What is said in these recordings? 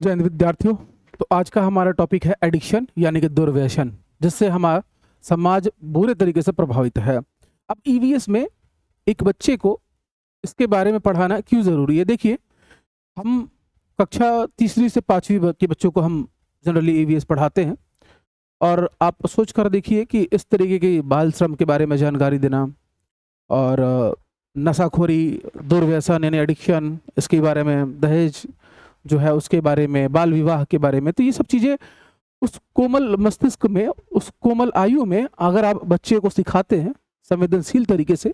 जय हिंद विद्यार्थियों। तो आज का हमारा टॉपिक है एडिक्शन यानी कि दुर्व्यसन, जिससे हमारा समाज बुरे तरीके से प्रभावित है। अब ईवीएस में एक बच्चे को इसके बारे में पढ़ाना क्यों ज़रूरी है? देखिए, हम कक्षा तीसरी से पाँचवीं के बच्चों को हम जनरली ईवीएस पढ़ाते हैं, और आप सोच कर देखिए कि इस तरीके की बाल श्रम के बारे में जानकारी देना और नशाखोरी, दुर्व्यसन यानी एडिक्शन, इसके बारे में, दहेज जो है उसके बारे में, बाल विवाह के बारे में, तो ये सब चीज़ें उस कोमल मस्तिष्क में, उस कोमल आयु में अगर आप बच्चे को सिखाते हैं संवेदनशील तरीके से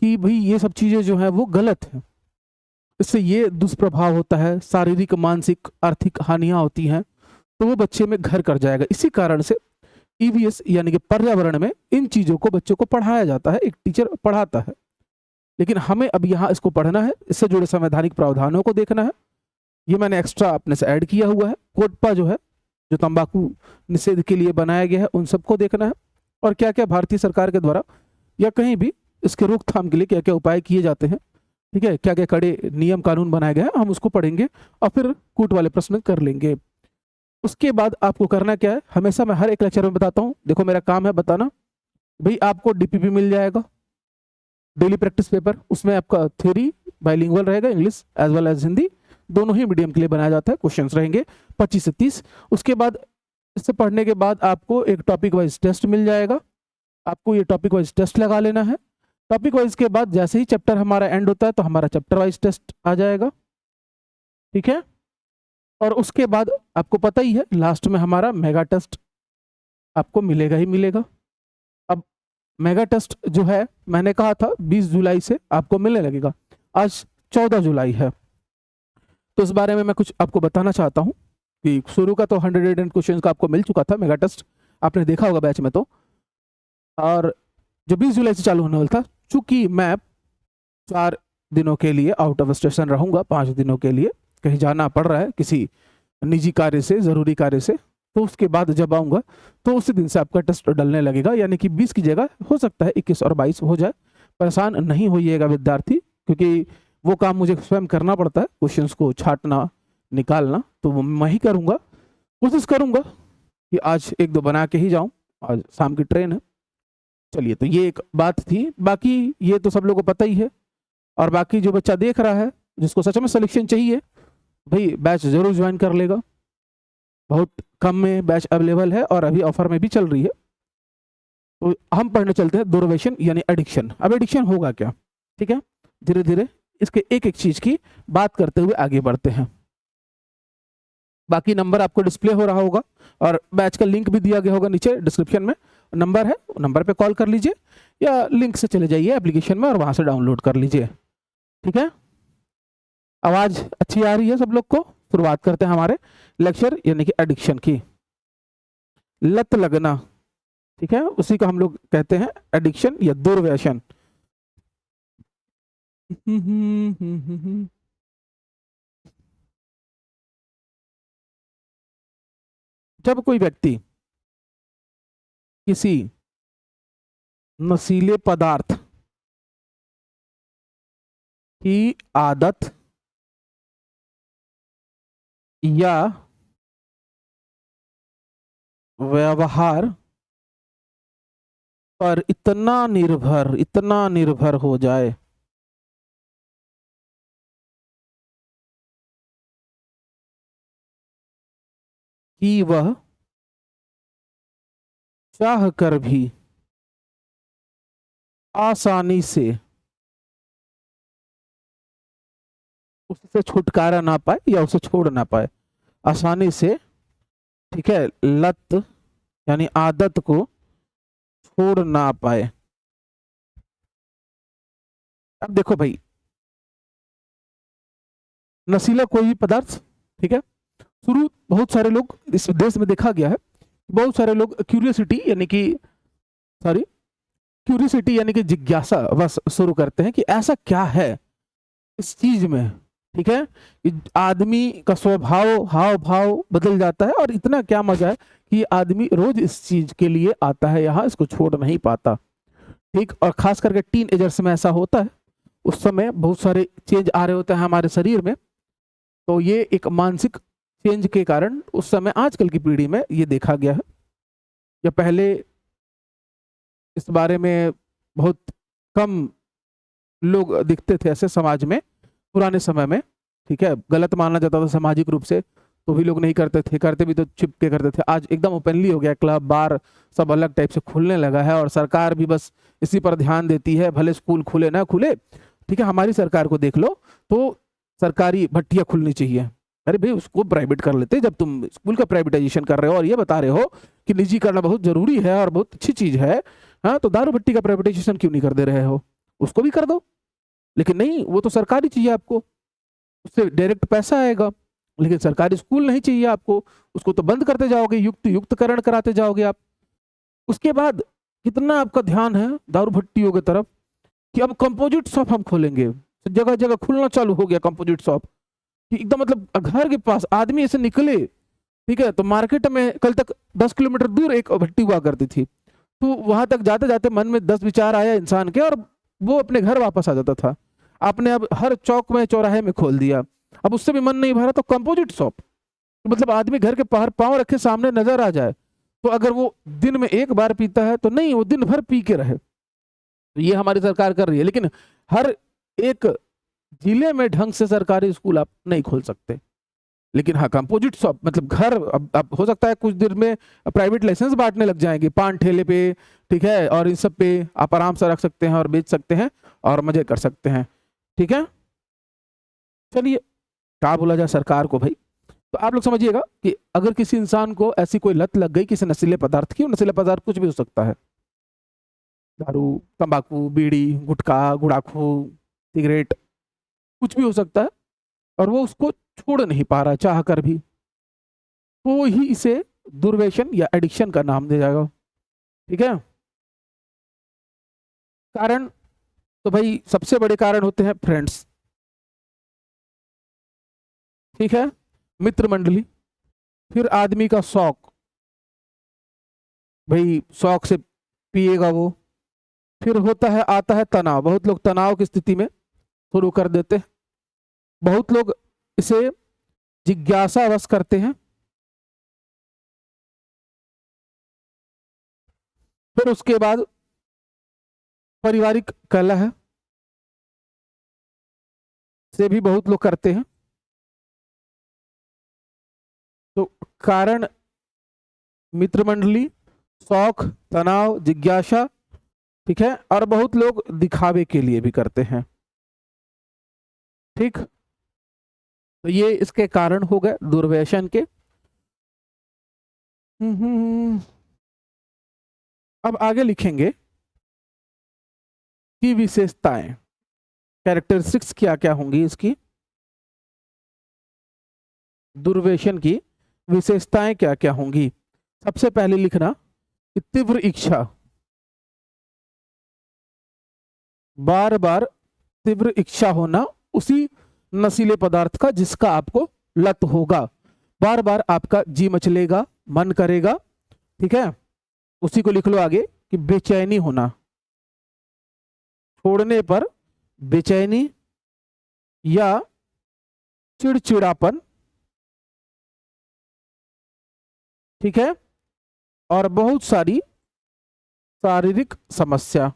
कि भाई ये सब चीज़ें जो हैं वो गलत हैं, इससे ये दुष्प्रभाव होता है, शारीरिक, मानसिक, आर्थिक हानियाँ होती हैं, तो वो बच्चे में घर कर जाएगा। इसी कारण से ईवीएस यानी कि पर्यावरण में इन चीज़ों को बच्चों को पढ़ाया जाता है, एक टीचर पढ़ाता है। लेकिन हमें अब यहाँ इसको पढ़ना है, इससे जुड़े संवैधानिक प्रावधानों को देखना है। ये मैंने एक्स्ट्रा अपने से ऐड किया हुआ है। कोटपा जो है, जो तंबाकू निषेध के लिए बनाया गया है, उन सबको देखना है, और क्या क्या भारतीय सरकार के द्वारा या कहीं भी इसके रोकथाम के लिए क्या क्या उपाय किए जाते हैं, ठीक है, क्या क्या कड़े नियम कानून बनाए गए हैं, हम उसको पढ़ेंगे और फिर कूट वाले प्रश्न कर लेंगे। उसके बाद आपको करना क्या है, हमेशा मैं हर एक लेक्चर में बताता हूँ, देखो मेरा काम है बताना। भाई आपको डीपीपी मिल जाएगा, डेली प्रैक्टिस पेपर, उसमें आपका थ्योरी बाइलिंगुअल रहेगा, English as well as Hindi, दोनों ही मीडियम के लिए बनाया जाता है। क्वेश्चंस रहेंगे 25 से 30। उसके बाद इससे पढ़ने के बाद आपको एक टॉपिक वाइज टेस्ट मिल जाएगा, आपको ये टॉपिक वाइज टेस्ट लगा लेना है। टॉपिक वाइज के बाद जैसे ही चैप्टर हमारा एंड होता है तो हमारा चैप्टर वाइज टेस्ट आ जाएगा, ठीक है। और उसके बाद आपको पता ही है, लास्ट में हमारा मेगा टेस्ट आपको मिलेगा ही मिलेगा। अब मेगा टेस्ट जो है, मैंने कहा था 20 जुलाई से आपको मिलने लगेगा, आज 14 जुलाई है, तो इस बारे में मैं कुछ आपको बताना चाहता हूँ कि शुरू का तो 108 क्वेश्चन का आपको मिल चुका था, मेगा टेस्ट आपने देखा होगा बैच में तो। और जो 20 जुलाई से चालू होने वाला था, चूंकि मैं 4 दिनों के लिए आउट ऑफ स्टेशन रहूंगा, 5 दिनों के लिए कहीं जाना पड़ रहा है किसी निजी कार्य से, ज़रूरी कार्य से, तो उसके बाद जब आऊँगा तो उसी दिन से आपका टेस्ट डलने लगेगा, यानी कि 20 की जगह हो सकता है 21 और 22 हो जाए। परेशान नहीं होइएगा विद्यार्थी, क्योंकि वो काम मुझे स्वयं करना पड़ता है, क्वेश्चंस को छांटना, निकालना, तो वो मैं ही करूँगा। कोशिश करूँगा कि आज 1-2 बना के ही जाऊँ, आज शाम की ट्रेन है। चलिए, तो ये एक बात थी, बाकी ये तो सब लोगों को पता ही है। और बाकी जो बच्चा देख रहा है, जिसको सच में सिलेक्शन चाहिए, भाई बैच जरूर ज्वाइन कर लेगा, बहुत कम में बैच अवेलेबल है और अभी ऑफर में भी चल रही है। तो हम पढ़ने चलते हैं दुर्व्यसन यानी एडिक्शन। अब एडिक्शन होगा क्या, ठीक है, धीरे धीरे इसके एक एक चीज की बात करते हुए आगे बढ़ते हैं। बाकी नंबर आपको डिस्प्ले हो रहा होगा और बैच का लिंक भी दिया गया होगा नीचे डिस्क्रिप्शन में, नंबर है, नंबर पे कॉल कर लीजिए या लिंक से चले जाइए एप्लीकेशन में और वहां से डाउनलोड कर लीजिए, ठीक है। आवाज अच्छी आ रही है सब लोग को? शुरुआत करते हैं हमारे लेक्चर यानी कि एडिक्शन की। लत लगना, ठीक है, उसी को हम लोग कहते हैं एडिक्शन या दुर्व्यसन। जब कोई व्यक्ति किसी नशीले पदार्थ की आदत या व्यवहार पर इतना निर्भर हो जाए कि वह चाह कर भी आसानी से उससे छुटकारा ना पाए या उसे छोड़ ना पाए, आसानी से, ठीक है, लत यानी आदत को छोड़ ना पाए। अब देखो भाई, नशीला कोई भी पदार्थ, ठीक है, शुरू बहुत सारे लोग इस देश में देखा गया है, बहुत सारे लोग क्यूरियोसिटी यानी कि जिज्ञासा बस शुरू करते हैं कि ऐसा क्या है इस चीज में, ठीक है, कि आदमी का स्वभाव, हाव भाव बदल जाता है और इतना क्या मजा है कि आदमी रोज इस चीज के लिए आता है यहाँ, इसको छोड़ नहीं पाता, ठीक। और खास करके टीन एजर्स में ऐसा होता है, उस समय बहुत सारे चेंज आ रहे होते हैं हमारे शरीर में, तो ये एक मानसिक चेंज के कारण उस समय आजकल की पीढ़ी में ये देखा गया है, या पहले इस बारे में बहुत कम लोग दिखते थे ऐसे समाज में पुराने समय में। ठीक है, गलत माना जाता था सामाजिक रूप से, तो भी लोग नहीं करते थे, करते भी तो छिप के करते थे। आज एकदम ओपनली हो गया, क्लब बार सब अलग टाइप से खुलने लगा है, और सरकार भी बस इसी पर ध्यान देती है, भले स्कूल खुले ना खुले। ठीक है, हमारी सरकार को देख लो तो सरकारी भट्टियां खुलनी चाहिए। अरे भाई, उसको प्राइवेट कर लेते, जब तुम स्कूल का प्राइवेटाइजेशन कर रहे हो और ये बता रहे हो कि निजी करना बहुत जरूरी है और बहुत अच्छी चीज है, हाँ, तो दारू भट्टी का प्राइवेटाइजेशन क्यों नहीं कर दे रहे हो? उसको भी कर दो। लेकिन नहीं, वो तो सरकारी चाहिए आपको, उससे डायरेक्ट पैसा आएगा। लेकिन सरकारी स्कूल नहीं चाहिए आपको, उसको तो बंद करते जाओगे, युक्त युक्तकरण कराते जाओगे आप। उसके बाद कितना आपका ध्यान है दारू भट्टियों की तरफ कि अब कंपोजिट शॉप हम खोलेंगे, जगह जगह खुलना चालू हो गया कंपोजिट शॉप, कि एकदम मतलब घर के पास आदमी ऐसे निकले, ठीक है, तो मार्केट में कल तक 10 किलोमीटर दूर एक भट्टी हुआ करती थी, तो वहां तक जाते जाते मन में 10 विचार आया इंसान के, और वो अपने घर वापस आ जाता था। आपने अब हर चौक में चौराहे में खोल दिया, अब उससे भी मन नहीं भरा तो कंपोजिट शॉप, मतलब आदमी घर के बाहर पांव रखे सामने नजर आ जाए, तो अगर वो दिन में एक बार पीता है तो नहीं, वो दिन भर पी के रहे। तो ये हमारी सरकार कर रही है, लेकिन हर एक जिले में ढंग से सरकारी स्कूल आप नहीं खोल सकते। लेकिन हाँ, कंपोजिट शॉप मतलब घर, अब हो सकता है कुछ देर में प्राइवेट लाइसेंस बांटने लग जाएंगे पान ठेले पे, ठीक है, और इन सब पे आप आराम से रख सकते हैं और बेच सकते हैं और मजे कर सकते हैं। ठीक है, चलिए, क्या बोला जाए सरकार को भाई। तो आप लोग समझिएगा कि अगर किसी इंसान को ऐसी कोई लत लग गई किसी नशीले पदार्थ की, नशीला पदार्थ कुछ भी हो सकता है, दारू, तंबाकू, बीड़ी, गुटखा, गुड़ाखू, सिगरेट, कुछ भी हो सकता है, और वो उसको छोड़ नहीं पा रहा चाह कर भी, तो ही इसे दुर्व्यसन या एडिक्शन का नाम दिया जाएगा। ठीक है, कारण तो भाई सबसे बड़े कारण होते हैं फ्रेंड्स। ठीक है, मित्र मंडली, फिर आदमी का शौक, भाई शौक से पिएगा वो, फिर होता है आता है तनाव, बहुत लोग तनाव की स्थिति में शुरू कर देते हैं, बहुत लोग इसे जिज्ञासावश करते हैं, फिर उसके बाद पारिवारिक कलह से भी बहुत लोग करते हैं। तो कारण मित्र मंडली, शौक, तनाव, जिज्ञासा, ठीक है, और बहुत लोग दिखावे के लिए भी करते हैं। ठीक, तो ये इसके कारण हो गए दुर्व्यसन के। अब आगे लिखेंगे कि विशेषताएं, कैरेक्टरिस्टिक्स क्या क्या होंगी इसकी, दुर्व्यसन की विशेषताएं क्या क्या होंगी। सबसे पहले लिखना कि तीव्र इच्छा, बार बार तीव्र इच्छा होना उसी नशीले पदार्थ का जिसका आपको लत होगा, बार बार आपका जी मचलेगा, मन करेगा। ठीक है, उसी को लिख लो आगे कि बेचैनी होना, छोड़ने पर बेचैनी या चिड़चिड़ापन। ठीक है, और बहुत सारी शारीरिक समस्या।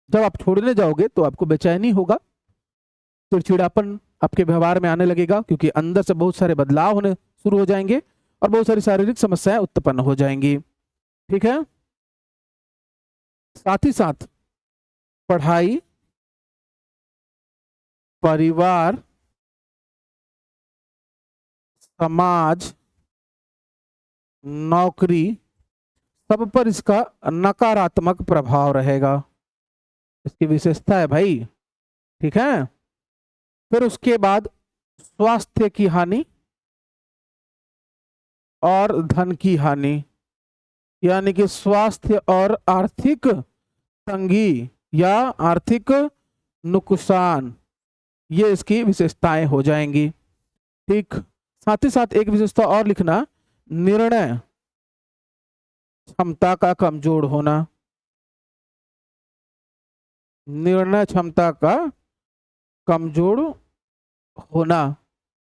जब आप छोड़ने जाओगे तो आपको बेचैनी होगा, चिड़चिड़ापन आपके व्यवहार में आने लगेगा, क्योंकि अंदर से बहुत सारे बदलाव होने शुरू हो जाएंगे और बहुत सारी शारीरिक समस्याएं उत्पन्न हो जाएंगी। ठीक है, साथ ही साथ पढ़ाई, परिवार, समाज, नौकरी, सब पर इसका नकारात्मक प्रभाव रहेगा, इसकी विशेषता है भाई। ठीक है, फिर उसके बाद स्वास्थ्य की हानि और धन की हानि, यानी कि स्वास्थ्य और आर्थिक तंगी या आर्थिक नुकसान, ये इसकी विशेषताएं हो जाएंगी। ठीक, साथ ही साथ एक विशेषता और लिखना, निर्णय क्षमता का कमजोर होना, निर्णय क्षमता का कमजोर होना,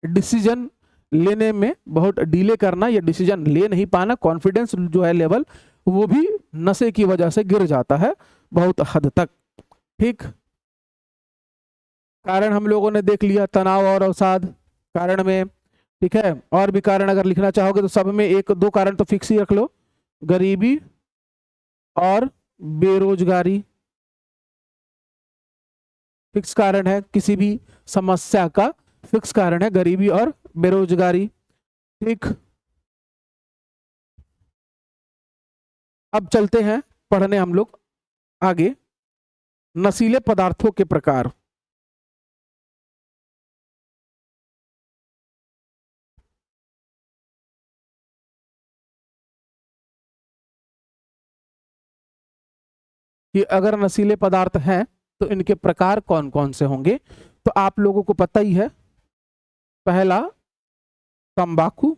डिसीजन लेने में बहुत डिले करना या डिसीजन ले नहीं पाना, कॉन्फिडेंस जो है लेवल वो भी नशे की वजह से गिर जाता है बहुत हद तक। ठीक, कारण हम लोगों ने देख लिया, तनाव और अवसाद कारण में। ठीक है, और भी कारण अगर लिखना चाहोगे तो सब में एक दो कारण तो फिक्स ही रख लो, गरीबी और बेरोजगारी फिक्स कारण है, किसी भी समस्या का फिक्स कारण है गरीबी और बेरोजगारी। ठीक, अब चलते हैं पढ़ने हम लोग आगे, नशीले पदार्थों के प्रकार। कि अगर नशीले पदार्थ हैं तो इनके प्रकार कौन कौन से होंगे, तो आप लोगों को पता ही है। पहला तंबाकू,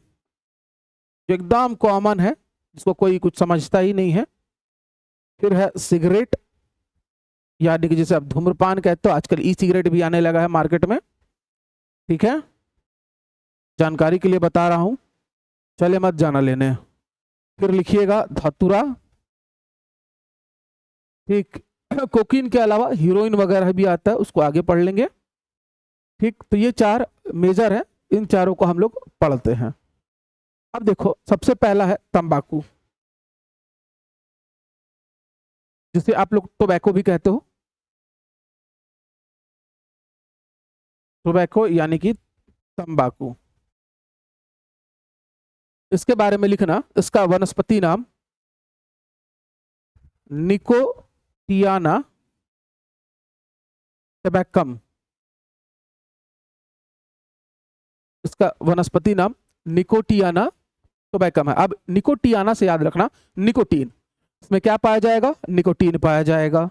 जो एकदम कॉमन है, जिसको कोई कुछ समझता ही नहीं है। फिर है सिगरेट, यानी कि जिसे आप धूम्रपान कहते हो, आजकल ई सिगरेट भी आने लगा है मार्केट में। ठीक है, जानकारी के लिए बता रहा हूं, चले मत जाना लेने। फिर लिखिएगा धतूरा। ठीक, कोकीन के अलावा हीरोइन वगैरह भी आता है, उसको आगे पढ़ लेंगे। ठीक, तो ये चार मेजर है, इन चारों को हम लोग पढ़ते हैं। अब देखो, सबसे पहला है तंबाकू, जिसे आप लोग टोबैको भी कहते हो। टोबैको यानी कि तंबाकू। इसके बारे में लिखना, इसका वनस्पति नाम निकोटियाना टबैकम। इसका वनस्पति नाम निकोटियाना टोबैकम है। अब निकोटियाना से याद रखना, निकोटीन, इसमें क्या पाया जाएगा, निकोटीन पाया जाएगा।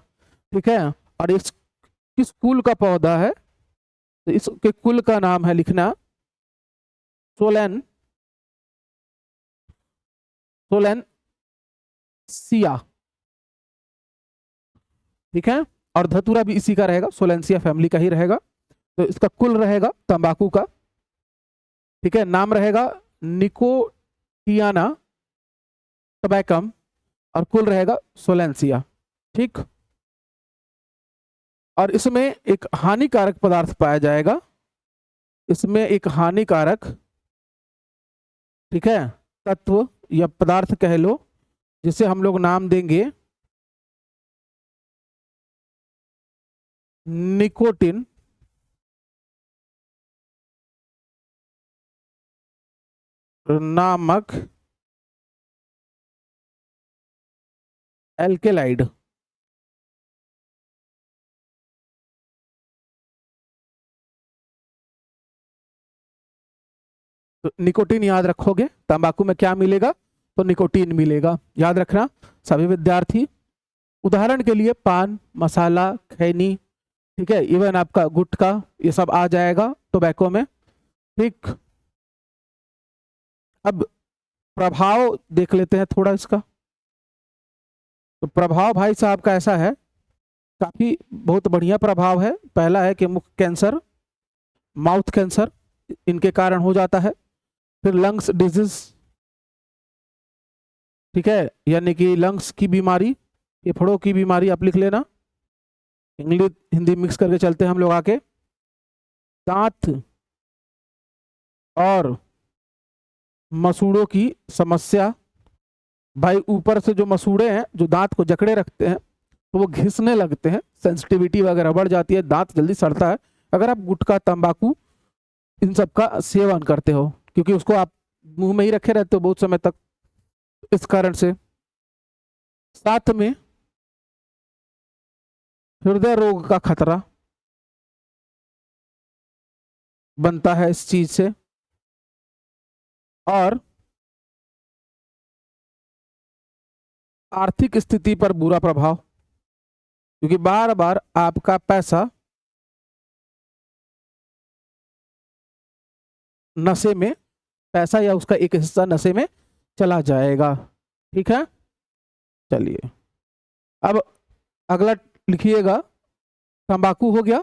ठीक है, और इस किस कुल का पौधा है, तो इसके कुल का नाम है लिखना सोलेन, सोलेंसिया। ठीक है, और धतूरा भी इसी का रहेगा, सोलेंसिया फैमिली का ही रहेगा। तो इसका कुल रहेगा तंबाकू का, ठीक है, नाम रहेगा निकोटियाना टबैकम, और कुल रहेगा सोलेंसिया। ठीक, और इसमें एक हानिकारक पदार्थ पाया जाएगा, इसमें एक हानिकारक, ठीक है, तत्व या पदार्थ कह लो, जिसे हम लोग नाम देंगे निकोटिन नामक एल्केलाइड। तो निकोटीन याद रखोगे, तंबाकू में क्या मिलेगा, तो निकोटीन मिलेगा, याद रखना सभी विद्यार्थी। उदाहरण के लिए पान मसाला खैनी, ठीक है, इवन आपका गुटखा, ये सब आ जाएगा टोबैको में। ठीक, अब प्रभाव देख लेते हैं थोड़ा इसका। तो प्रभाव भाई साहब का ऐसा है, काफी बहुत बढ़िया प्रभाव है। पहला है कि मुख कैंसर, माउथ कैंसर इनके कारण हो जाता है। फिर लंग्स डिजीज, ठीक है, यानी कि लंग्स की बीमारी, फेफड़ों की बीमारी आप लिख लेना, इंग्लिश हिंदी मिक्स करके चलते हैं हम लोग आके। दांत और मसूड़ों की समस्या, भाई ऊपर से जो मसूड़े हैं जो दांत को जकड़े रखते हैं, तो वो घिसने लगते हैं, सेंसिटिविटी वगैरह बढ़ जाती है, दांत जल्दी सड़ता है अगर आप गुटखा तंबाकू इन सब का सेवन करते हो, क्योंकि उसको आप मुंह में ही रखे रहते हो बहुत समय तक, इस कारण से। साथ में हृदय रोग का खतरा बनता है इस चीज से, और आर्थिक स्थिति पर बुरा प्रभाव, क्योंकि बार बार आपका पैसा नशे में, पैसा या उसका एक हिस्सा नशे में चला जाएगा। ठीक है, चलिए अब अगला लिखिएगा, तंबाकू हो गया।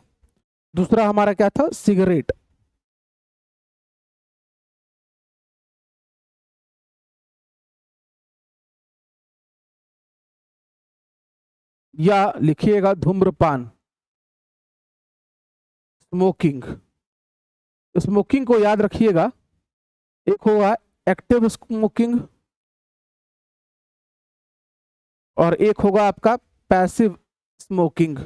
दूसरा हमारा क्या था, सिगरेट। या लिखिएगा धूम्रपान, स्मोकिंग। स्मोकिंग को याद रखिएगा, एक होगा एक्टिव स्मोकिंग और एक होगा आपका पैसिव स्मोकिंग।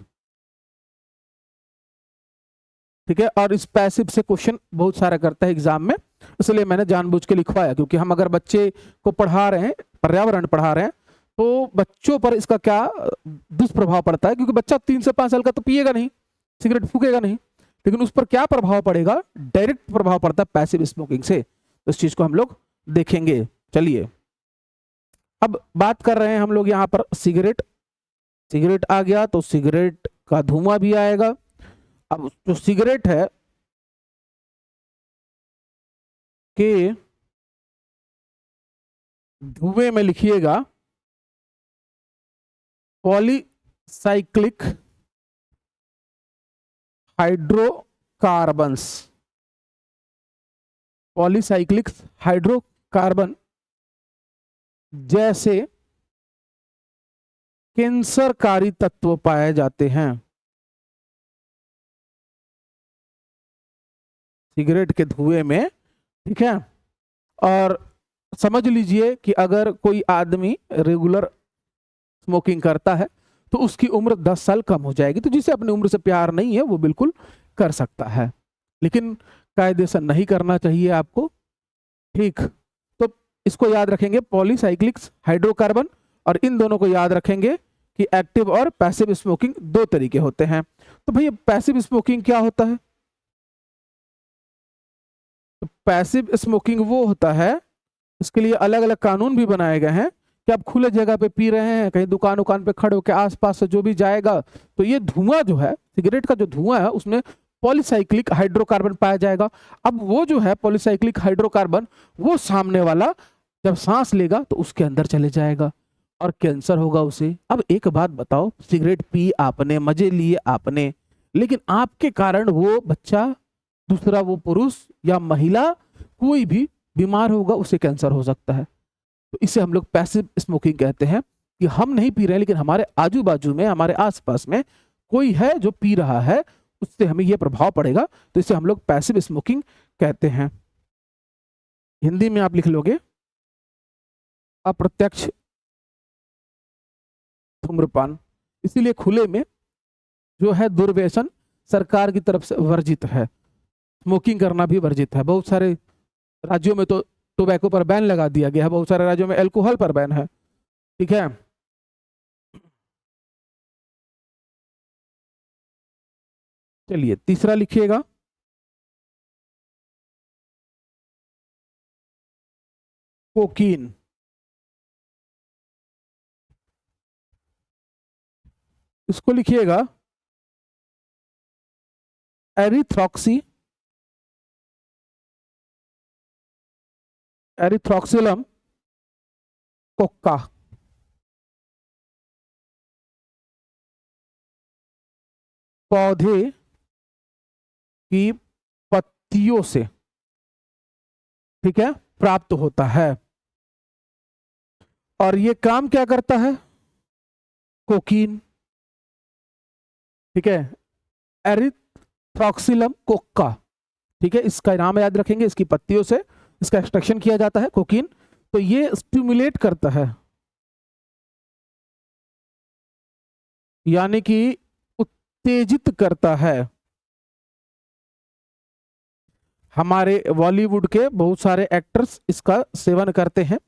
ठीक है, और इस पैसिव से क्वेश्चन बहुत सारा करता है एग्जाम में, इसलिए मैंने जानबूझ के लिखवाया, क्योंकि हम अगर बच्चे को पढ़ा रहे हैं, पर्यावरण पढ़ा रहे हैं, तो बच्चों पर इसका क्या दुष्प्रभाव पड़ता है, क्योंकि बच्चा 3 से 5 साल का तो पिएगा नहीं, सिगरेट फूकेगा नहीं, लेकिन उस पर क्या प्रभाव पड़ेगा, डायरेक्ट प्रभाव पड़ता है पैसिव स्मोकिंग से। तो इस चीज को हम लोग देखेंगे। चलिए, अब बात कर रहे हैं हम लोग यहाँ पर सिगरेट। सिगरेट आ गया तो सिगरेट का धुआं भी आएगा। अब जो सिगरेट है के धुएं में लिखिएगा पॉलीसाइक्लिक हाइड्रोकार्बन्स। पॉलीसाइक्लिक हाइड्रोकार्बन जैसे कैंसरकारी तत्व पाए जाते हैं सिगरेट के धुएं में। ठीक है, और समझ लीजिए कि अगर कोई आदमी रेगुलर स्मोकिंग करता है तो उसकी उम्र 10 साल कम हो जाएगी। तो जिसे अपनी उम्र से प्यार नहीं है वो बिल्कुल कर सकता है, लेकिन कायदे से नहीं करना चाहिए आपको। ठीक, तो इसको याद रखेंगे पॉलीसाइक्लिक हाइड्रोकार्बन, और इन दोनों को याद रखेंगे कि एक्टिव और पैसिव स्मोकिंग 2 तरीके होते हैं। तो भैया पैसिव स्मोकिंग क्या होता है? तो पैसिव स्मोकिंग वो होता है, इसके लिए अलग अलग कानून भी बनाए गए हैं कि आप खुले जगह पे पी रहे हैं, कहीं दुकान उकान पे खड़े होकर आसपास से जो भी जाएगा तो ये धुआं जो है, सिगरेट का जो धुआं है उसमें पॉलीसाइक्लिक हाइड्रोकार्बन पाया जाएगा। अब वो जो है पॉलीसाइक्लिक हाइड्रोकार्बन, वो सामने वाला जब सांस लेगा तो उसके अंदर चले जाएगा और कैंसर होगा उसे। अब एक बात बताओ, सिगरेट पी आपने, मजे लिए आपने, लेकिन आपके कारण वो बच्चा, दूसरा वो पुरुष या महिला, कोई भी बीमार होगा, उसे कैंसर हो सकता है। तो इसे हम लोग पैसिव स्मोकिंग कहते हैं, कि हम नहीं पी रहे हैं लेकिन हमारे आजू बाजू में, हमारे आसपास में कोई है जो पी रहा है, उससे हमें यह प्रभाव पड़ेगा, तो इसे हम लोग पैसिव स्मोकिंग कहते हैं। हिंदी में आप लिख लोगे अप्रत्यक्ष धूम्रपान। इसीलिए खुले में जो है दुर्व्यसन सरकार की तरफ से वर्जित है, स्मोकिंग करना भी वर्जित है। बहुत सारे राज्यों में तो टोबैको पर बैन लगा दिया गया है, बहुत सारे राज्यों में अल्कोहल पर बैन है। ठीक है, चलिए तीसरा लिखिएगा कोकीन। इसको लिखिएगा एरिथ्रॉक्सी, एरिथ्रॉक्सिलम कोक्का। पौधे की पत्तियों से, ठीक है, प्राप्त होता है। और ये काम क्या करता है? कोकीन। ठीक है, एरिथ्रॉक्सिलम कोक्का। ठीक है, इसका नाम याद रखेंगे, इसकी पत्तियों से इसका एक्सट्रैक्शन किया जाता है कोकीन। तो ये स्टिमुलेट करता है, यानी कि उत्तेजित करता है। हमारे बॉलीवुड के बहुत सारे एक्टर्स इसका सेवन करते हैं।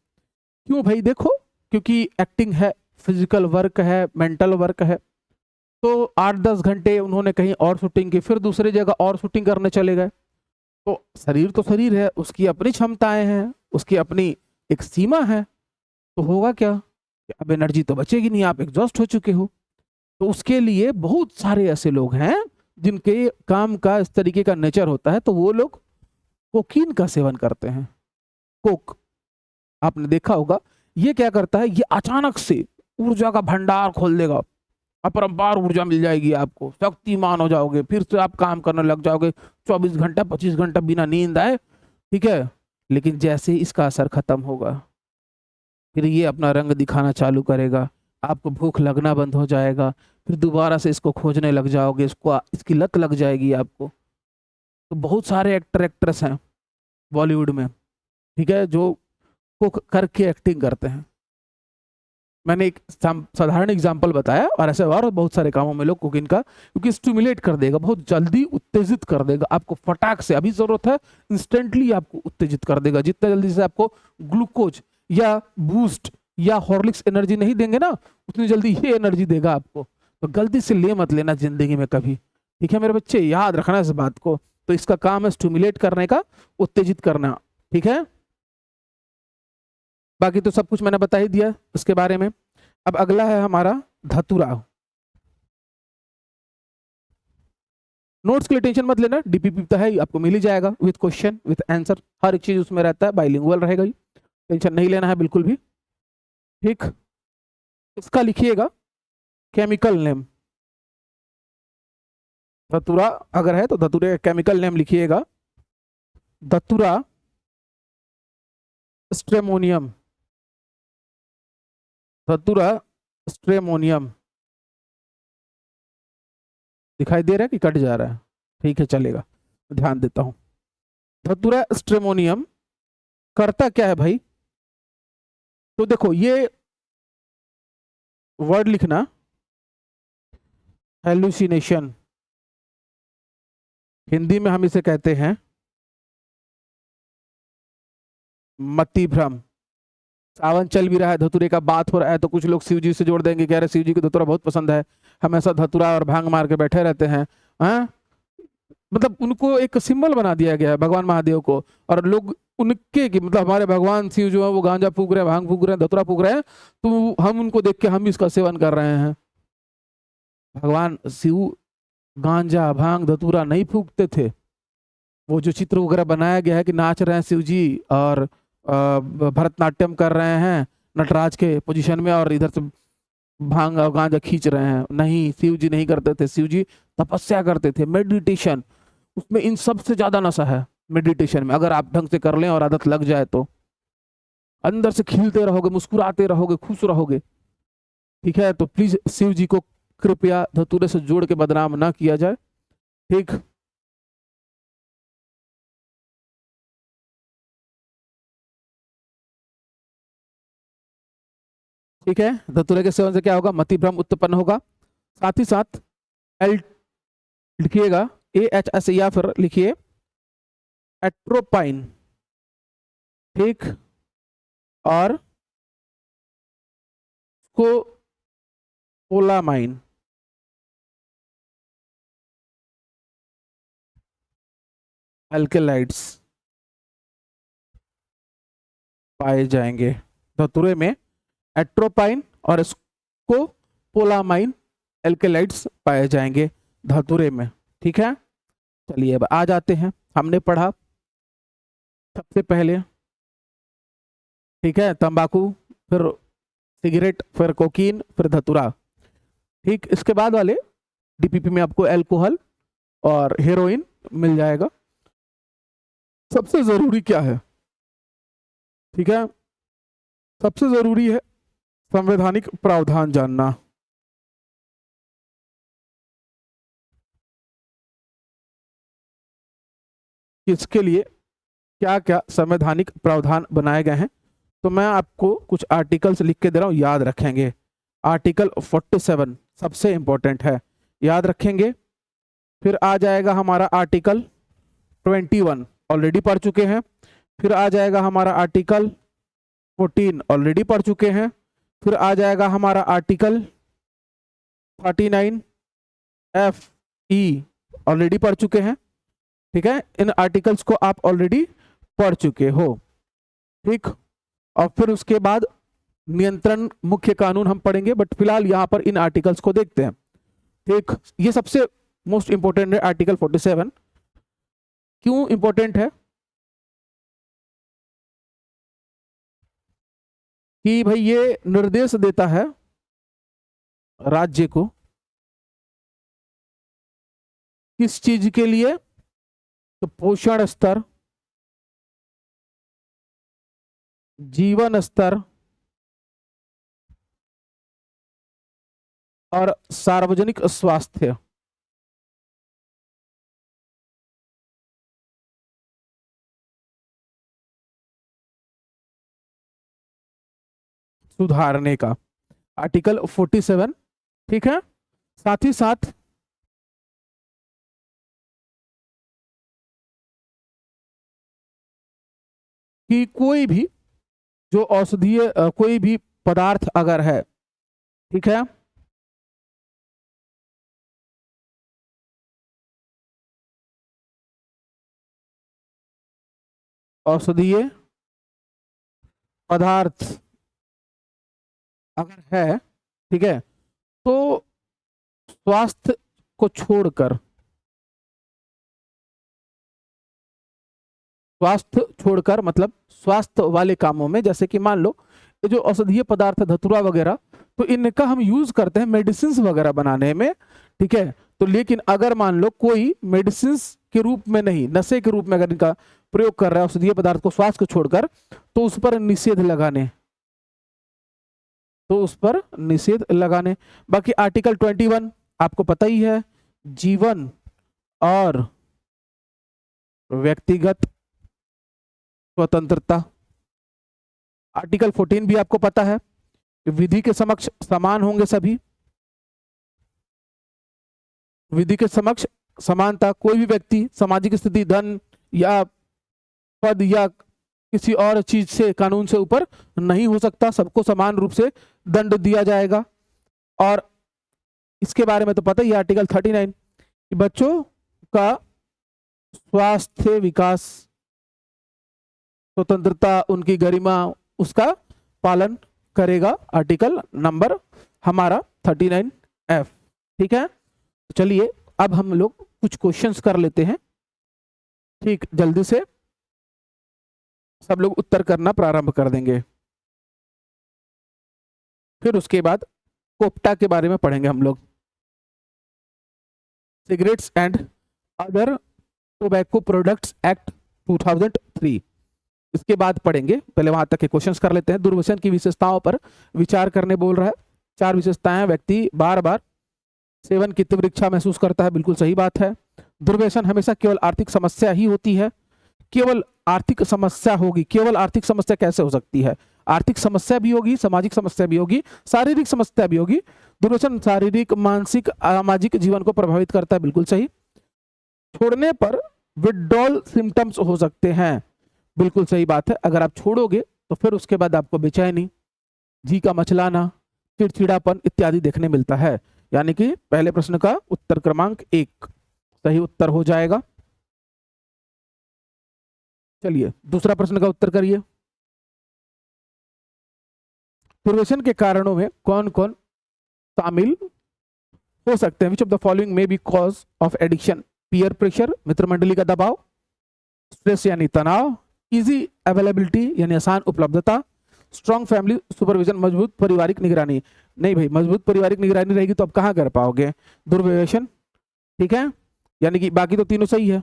क्यों भाई? देखो, क्योंकि एक्टिंग है, फिजिकल वर्क है, मेंटल वर्क है, तो 8-10 घंटे उन्होंने कहीं और शूटिंग की, फिर दूसरी जगह और शूटिंग करने चले गए। तो शरीर तो शरीर है, उसकी अपनी क्षमताएं हैं, उसकी अपनी एक सीमा है। तो होगा क्या, अब एनर्जी तो बचेगी नहीं, आप एग्जॉस्ट हो चुके हो। तो उसके लिए बहुत सारे ऐसे लोग हैं जिनके काम का इस तरीके का नेचर होता है, तो वो लोग कोकीन का सेवन करते हैं। कोक आपने देखा होगा, ये क्या करता है, ये अचानक से ऊर्जा का भंडार खोल देगा, अपरंपार ऊर्जा मिल जाएगी आपको, शक्तिमान हो जाओगे, फिर से आप काम करने लग जाओगे 24 घंटा 25 घंटा बिना नींद आए। ठीक है, लेकिन जैसे ही इसका असर खत्म होगा, फिर ये अपना रंग दिखाना चालू करेगा, आपको भूख लगना बंद हो जाएगा, फिर दोबारा से इसको खोजने लग जाओगे, इसको इसकी लत लग जाएगी आपको। तो बहुत सारे एक्टर एक्ट्रेस हैं बॉलीवुड में, ठीक है, जो कुक करके एक्टिंग करते हैं। मैंने एक साधारण एग्जांपल बताया, और ऐसे और बहुत सारे कामों में लोग कुकिंग का, क्योंकि स्टिमुलेट कर देगा, बहुत जल्दी उत्तेजित कर देगा आपको, फटाक से, अभी जरूरत है इंस्टेंटली आपको उत्तेजित कर देगा। जितना जल्दी से आपको ग्लूकोज या बूस्ट या हॉर्लिक्स एनर्जी नहीं देंगे ना, उतनी जल्दी ये एनर्जी देगा आपको। तो गलती से ले मत लेना जिंदगी में कभी, ठीक है मेरे बच्चे, याद रखना इस बात को। तो इसका काम है स्टिमुलेट करने का, उत्तेजित करना, ठीक है। बाकी तो सब कुछ मैंने बता ही दिया इसके बारे में। अब अगला है हमारा धतूरा। नोट्स के लिए टेंशन मत लेना, डीपीपी तो है ही, आपको मिल ही जाएगा विद क्वेश्चन विद आंसर, हर एक चीज उसमें रहता है, बाइलिंगुअल रहेगा ही, टेंशन नहीं लेना है बिल्कुल भी, ठीक। इसका लिखिएगा केमिकल नेम, धतूरा अगर है तो धतूरे का केमिकल नेम लिखिएगा, धतूरा स्ट्रेमोनियम, धतूरा स्ट्रेमोनियम। दिखाई दे रहा है कि कट जा रहा है? ठीक है चलेगा, ध्यान देता हूं। धतूरा स्ट्रेमोनियम करता क्या है भाई? तो देखो ये वर्ड लिखना, हेलुसिनेशन, हिंदी में हम इसे कहते हैं मति भ्रम। सावन चल भी रहा है, धतूरे का बात हो रहा है, तो कुछ लोग शिव जी से जोड़ देंगे, कह रहे शिव जी को धतूरा बहुत पसंद है, हमेशा धतूरा और भांग मार के बैठे रहते हैं, हाँ? मतलब उनको एक सिंबल बना दिया गया है भगवान महादेव को, और लोग उनके कि मतलब हमारे भगवान शिव जो है वो गांजा फूक रहे हैं, भांग फूक रहे हैं, धतूरा फूक रहे हैं, तो हम उनको देख के हम भी इसका सेवन कर रहे हैं। भगवान शिव गांजा भांग धतूरा नहीं फूकते थे। वो जो चित्र वगैरह बनाया गया है कि नाच रहे हैं शिव जी और भरतनाट्यम कर रहे हैं नटराज के पोजीशन में, और इधर से भांग और गांजा खींच रहे हैं, नहीं, शिव जी नहीं करते थे, शिव जी तपस्या करते थे, मेडिटेशन, उसमें इन सब से ज्यादा नशा है मेडिटेशन में। अगर आप ढंग से कर लें और आदत लग जाए तो अंदर से खिलते रहोगे, मुस्कुराते रहोगे, खुश रहोगे, ठीक है। तो प्लीज शिव जी को कृपया धतूरे से जोड़ के बदनाम ना किया जाए, ठीक। ठीक है, धतूरे के सेवन से क्या होगा? मति भ्रम उत्पन्न होगा। साथ ही साथ एल लिखिएगा, AHS, या फिर लिखिए एट्रोपाइन, ठीक, और को पोलामाइन, एल्केलाइड्स पाए जाएंगे धतूरे में। एट्रोपाइन और इसको पोलामाइन एल्केलाइड्स पाए जाएंगे धतूरे में, ठीक है। चलिए अब आ जाते हैं, हमने पढ़ा सबसे पहले, ठीक है, तंबाकू, फिर सिगरेट, फिर कोकीन, फिर धतूरा, ठीक। इसके बाद वाले डीपीपी में आपको अल्कोहल और हेरोइन मिल जाएगा। सबसे जरूरी क्या है? ठीक है, सबसे जरूरी है संवैधानिक प्रावधान जानना। इसके लिए क्या क्या संवैधानिक प्रावधान बनाए गए हैं, तो मैं आपको कुछ आर्टिकल्स लिख के दे रहा हूं, याद रखेंगे। आर्टिकल 47 सबसे इंपॉर्टेंट है, याद रखेंगे। फिर आ जाएगा हमारा आर्टिकल 21, ऑलरेडी पढ़ चुके हैं। फिर आ जाएगा हमारा आर्टिकल 14, ऑलरेडी पढ़ चुके हैं। फिर आ जाएगा हमारा आर्टिकल 39F-E, ऑलरेडी पढ़ चुके हैं, ठीक है। इन आर्टिकल्स को आप ऑलरेडी पढ़ चुके हो, ठीक। और फिर उसके बाद नियंत्रण मुख्य कानून हम पढ़ेंगे, बट फिलहाल यहां पर इन आर्टिकल्स को देखते हैं, ठीक। ये सबसे मोस्ट इंपोर्टेंट है आर्टिकल 47। क्यों इंपॉर्टेंट है? कि भाई ये निर्देश देता है राज्य को किस चीज के लिए? तो पोषण स्तर, जीवन स्तर, और सार्वजनिक स्वास्थ्य। सुधारने का, आर्टिकल 47। ठीक है, साथ ही साथ कि कोई भी जो औषधीय कोई भी पदार्थ अगर है, ठीक है, औषधीय पदार्थ अगर है, ठीक है, तो स्वास्थ्य को छोड़कर, स्वास्थ्य छोड़कर मतलब स्वास्थ्य वाले कामों में, जैसे कि मान लो ये जो औषधीय पदार्थ धतूरा वगैरह, तो इनका हम यूज करते हैं मेडिसिन वगैरह बनाने में, ठीक है। तो लेकिन अगर मान लो कोई मेडिसिन के रूप में नहीं, नशे के रूप में अगर इनका प्रयोग कर रहा है औषधीय पदार्थ को स्वास्थ्य को छोड़कर, तो उस पर निषेध लगाने, तो उस पर निषेध लगाने। बाकी आर्टिकल 21 आपको पता ही है, जीवन और व्यक्तिगत स्वतंत्रता। आर्टिकल 14 भी आपको पता है, विधि के समक्ष समान होंगे सभी, विधि के समक्ष समानता, कोई भी व्यक्ति सामाजिक स्थिति, धन या पद या किसी और चीज से, कानून से ऊपर नहीं हो सकता, सबको समान रूप से दंड दिया जाएगा। और इसके बारे में तो पता ही, आर्टिकल 39 कि बच्चों का स्वास्थ्य, विकास, स्वतंत्रता, उनकी गरिमा, उसका पालन करेगा, आर्टिकल नंबर हमारा 39F। ठीक है, चलिए अब हम लोग कुछ क्वेश्चंस कर लेते हैं। ठीक, जल्दी से सब लोग उत्तर करना प्रारंभ कर देंगे, फिर उसके बाद कोप्टा के बारे में पढ़ेंगे हम लोग, cigarettes and other tobacco products act 2003। इसके बाद पढ़ेंगे, पहले वहां तक के क्वेश्चंस कर लेते हैं। दुर्व्यसन की विशेषताओं पर विचार करने बोल रहा है। 4 विशेषताएं, व्यक्ति बार बार सेवन की तीव्र इच्छा महसूस करता है, बिल्कुल सही बात है। दुर्व्यसन हमेशा केवल आर्थिक समस्या ही होती है, केवल आर्थिक समस्या होगी। केवल आर्थिक समस्या कैसे हो सकती है? आर्थिक समस्या भी होगी, सामाजिक समस्या भी होगी, शारीरिक समस्या भी होगी। दुर्व्यसन शारीरिक, मानसिक, सामाजिक जीवन को प्रभावित करता है, बिल्कुल सही। छोड़ने पर विथड्रॉल सिम्टम्स हो सकते हैं, बिल्कुल सही बात है। अगर आप छोड़ोगे तो फिर उसके बाद आपको बेचैनी, जी का मचलाना, चिड़चिड़ापन इत्यादि देखने मिलता है। यानी कि पहले प्रश्न का उत्तर क्रमांक 1 सही उत्तर हो जाएगा। चलिए दूसरा प्रश्न का उत्तर करिए। दुर्व्यसन के कारणों में कौन कौन शामिल हो सकते हैं? Which of the following may be cause of addiction? Peer pressure, मित्र मंडली का दबाव, स्ट्रेस यानी तनाव, इजी अवेलेबिलिटी यानी आसान उपलब्धता, स्ट्रॉन्ग फैमिली सुपरविजन मजबूत पारिवारिक निगरानी। नहीं भाई, मजबूत पारिवारिक निगरानी रहेगी तो आप कहाँ कर पाओगे दुर्व्यसन, ठीक है। यानी कि बाकी तो तीनों सही है,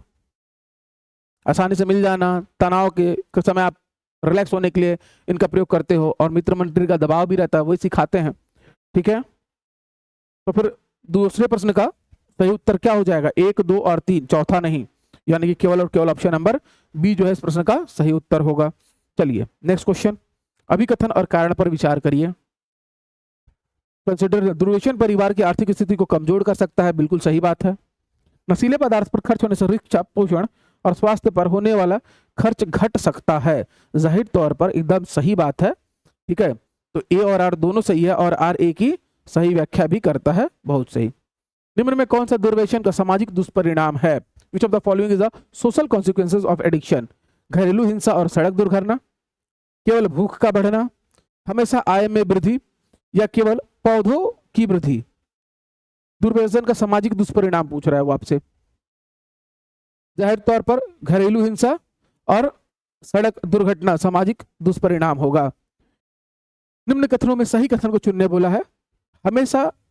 आसानी से मिल जाना, तनाव के समय आप रिलैक्स होने के लिए इनका प्रयोग करते हो, और मित्र मंडली का दबाव भी रहता है, वही सिखाते हैं, ठीक है। तो फिर दूसरे प्रश्न का सही उत्तर क्या हो जाएगा? 1, 2 और 3, चौथा नहीं, यानी कि केवल और केवल ऑप्शन नंबर बी जो है इस प्रश्न का सही उत्तर होगा। चलिए नेक्स्ट क्वेश्चन, अभिकथन और कारण पर विचार करिए। कंसिडर, दुर्व्यसन परिवार की आर्थिक स्थिति को कमजोर कर सकता है, बिल्कुल सही बात है। नशीले पदार्थ पर खर्च होने से शिक्षा, पोषण और स्वास्थ्य पर होने वाला खर्च घट सकता है, जाहिर तौर पर एकदम सही बात है, ठीक है। तो ए और आर दोनों सही है, और आर ए की सही व्याख्या भी करता है, बहुत सही। निम्न में कौन सा दुर्व्यसन का सामाजिक दुष्परिणाम है? Which of the following is the social consequences of addiction? घरेलू हिंसा और सड़क दुर्घटना, केवल भूख का बढ़ना, हमेशा आय में वृद्धि, या केवल पौधों की वृद्धि? दुर्व्यसन का सामाजिक दुष्परिणाम पूछ रहा है वो आपसे। जाहिर तौर पर घरेलू हिंसा और सड़क दुर्घटना सामाजिक दुष्परिणाम होगा। निम्न कथनों में सही कथन को चुनने बोला है।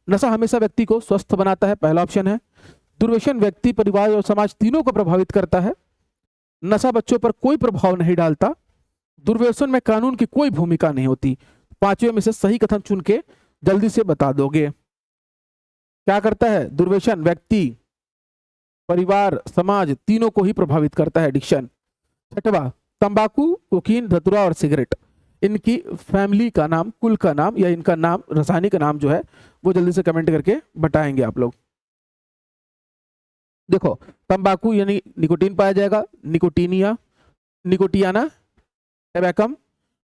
नशा हमेशा व्यक्ति को स्वस्थ बनाता है, पहला ऑप्शन है। दुर्व्यसन व्यक्ति, परिवार और समाज तीनों को प्रभावित करता है। नशा बच्चों पर कोई प्रभाव नहीं डालता। दुर्व्यसन में कानून की कोई भूमिका नहीं होती। 5वें में से सही कथन चुन के जल्दी से बता दोगे। क्या करता है? दुर्व्यसन व्यक्ति, परिवार, समाज तीनों को ही प्रभावित करता है एडिक्शन। छठवा, तंबाकू, कोकीन, धतूरा और सिगरेट, इनकी फैमिली का नाम, कुल का नाम या इनका नाम, रासायनिक नाम जो है वो जल्दी से कमेंट करके बताएंगे आप लोग। देखो, तंबाकू यानी निकोटीन पाया जाएगा, निकोटीनिया, निकोटियाना, टैबैकम,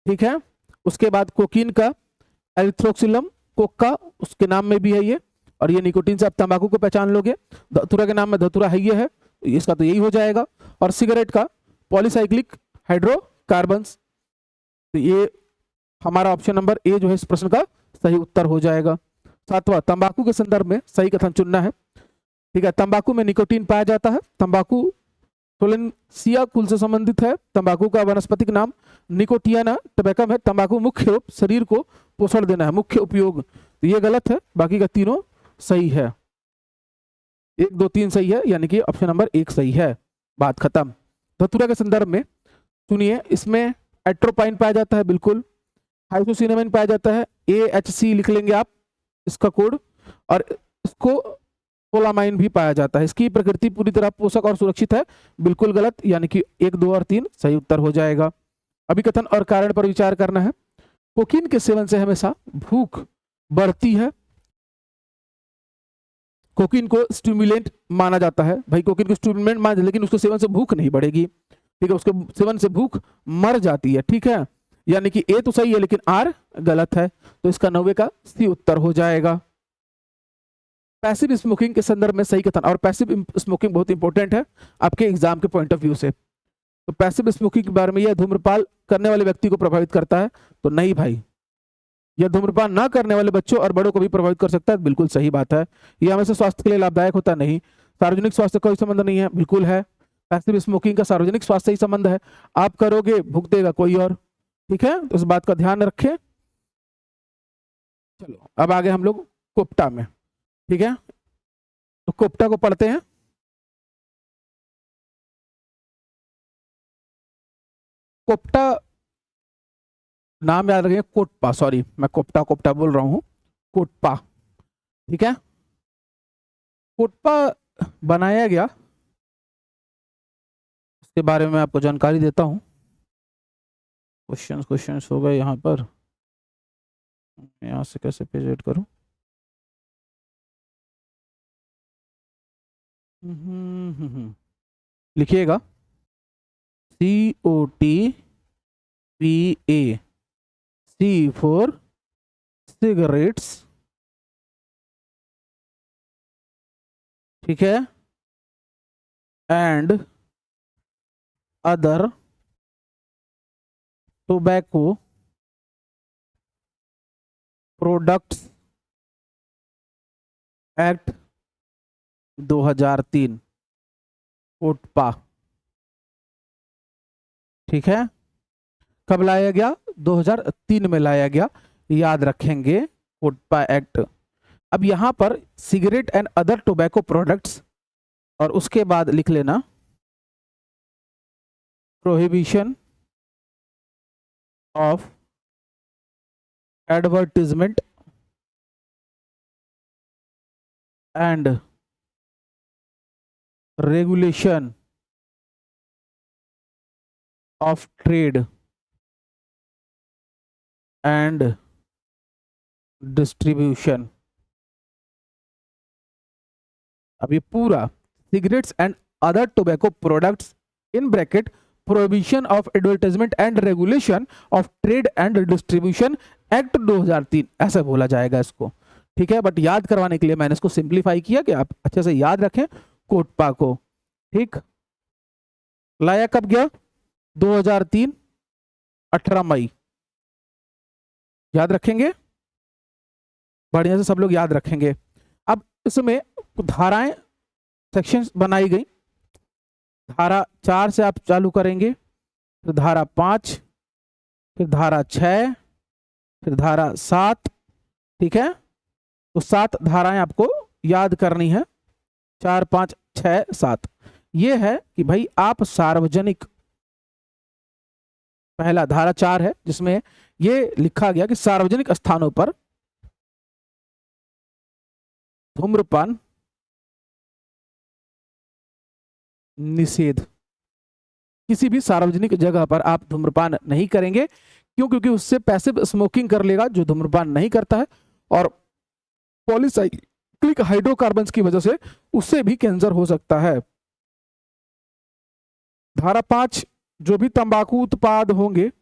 ठीक है। उसके बाद कोकीन का एरिथ्रोक्सिलम कोका, उसके नाम में भी है ये, और ये निकोटीन से आप तंबाकू को पहचान लोगे। धतूरा के नाम में धतूरा है ये है, तो इसका तो यही हो जाएगा। और सिगरेट का पॉलीसाइक्लिक हाइड्रोकार्बन्स, तो ये हमारा ऑप्शन नंबर ए जो है इस प्रश्न का सही उत्तर हो जाएगा। सातवां, तंबाकू के संदर्भ में सही कथन चुनना है, ठीक है। तंबाकू में निकोटीन पाया जाता है, तंबाकू सोलेनसिया कुल से संबंधित है, तंबाकू का वनस्पतिक नाम निकोटियाना टबैकम है, तंबाकू मुख्य रूप शरीर को पोषण देना है, मुख्य उपयोग, तो ये गलत है, बाकी का तीनों सही है। 1 2 3 सही है, यानी कि ऑप्शन नंबर 1 सही है, बात खत्म। धतूरा के संदर्भ में सुनिए, इसमें एट्रोपाइन पाया जाता है, बिल्कुल, हाइसोसिनेमाइन पाया जाता है, AHC लिख लेंगे आप इसका कोड, और इसको पोलामाइन भी पाया जाता है। इसकी प्रकृति पूरी तरह पोषक और सुरक्षित है, बिल्कुल गलत, यानी कि 1 2 और 3 सही उत्तर हो जाएगा। अभिकथन और कारण पर विचार करना है। कोकीन के सेवन से हमेशा भूख बढ़ती है, कोकीन को स्टिमुलेंट माना जाता है, भाई कोकीन को स्टिमुलेंट माना, लेकिन उसके सेवन से भूख नहीं बढ़ेगी, ठीक है, उसके सेवन से भूख मर जाती है, ठीक है, यानी कि ए तो सही है लेकिन आर गलत है, तो इसका 90 का सी उत्तर हो जाएगा। पैसिव स्मोकिंग के संदर्भ में सही कथन, और पैसिव स्मोकिंग बहुत इंपॉर्टेंट है आपके एग्जाम के पॉइंट ऑफ व्यू से, तो पैसिव स्मोकिंग के बारे में, यह धूम्रपान करने वाले व्यक्ति को प्रभावित करता है, तो नहीं भाई, यह धूम्रपान ना करने वाले बच्चों और बड़ों को भी प्रभावित कर सकता है, बिल्कुल सही बात है। यह हमेशा स्वास्थ्य के लिए लाभदायक होता नहीं, सार्वजनिक स्वास्थ्य का कोई संबंध नहीं है, बिल्कुल है, पैसिव स्मोकिंग का सार्वजनिक स्वास्थ्य से ही संबंध है, आप करोगे भुगतेगा कोई और, ठीक है, तो इस बात का ध्यान रखें। चलो अब आगे हम लोग कोप्टा में, ठीक है, तो कोप्टा को पढ़ते हैं। कोप्टा नाम याद रखिए, कोटपा, सॉरी मैं कोप्टा कोप्टा बोल रहा हूं, कोटपा, ठीक है। कोटपा बनाया गया, इसके बारे में आपको जानकारी देता हूं। क्वेश्चंस हो गए यहाँ पर, यहाँ से कैसे पेज ऐड करूं, लिखिएगा COTPA, C फॉर सिगरेट्स, ठीक है, and other tobacco products act 2003, COTPA, ठीक है। कब लाया गया? 2003 में लाया गया, याद रखेंगे कोटपा एक्ट। अब यहां पर cigarette and other tobacco products, और उसके बाद लिख लेना prohibition of advertisement and regulation of trade and distribution. अब ये पूरा cigarettes and other tobacco products in bracket prohibition of advertisement and regulation of trade and distribution act 2003 ऐसा बोला जाएगा इसको, ठीक है। बट याद करवाने के लिए मैंने इसको सिंप्लीफाई किया कि आप अच्छे से याद रखें कोटपा को, ठीक। लाया कब गया? 2003, 18 मई, याद रखेंगे, बढ़िया से सब लोग याद रखेंगे। अब इसमें धाराएं, सेक्शंस बनाई गई, धारा 4 से आप चालू करेंगे, फिर धारा 5, फिर धारा 6, फिर धारा 7, ठीक है। तो 7 धाराएं आपको याद करनी है, 4 5 6 7। ये है कि भाई आप सार्वजनिक, पहला धारा 4 है जिसमें ये लिखा गया कि सार्वजनिक स्थानों पर धूम्रपान निषेध। किसी भी सार्वजनिक जगह पर आप धूम्रपान नहीं करेंगे। क्यों? क्योंकि उससे पैसिव स्मोकिंग कर लेगा जो धूम्रपान नहीं करता है, और पॉलीसाइक्लिक हाइड्रोकार्बन्स की वजह से उससे भी कैंसर हो सकता है। धारा 5, जो भी तंबाकू उत्पाद होंगे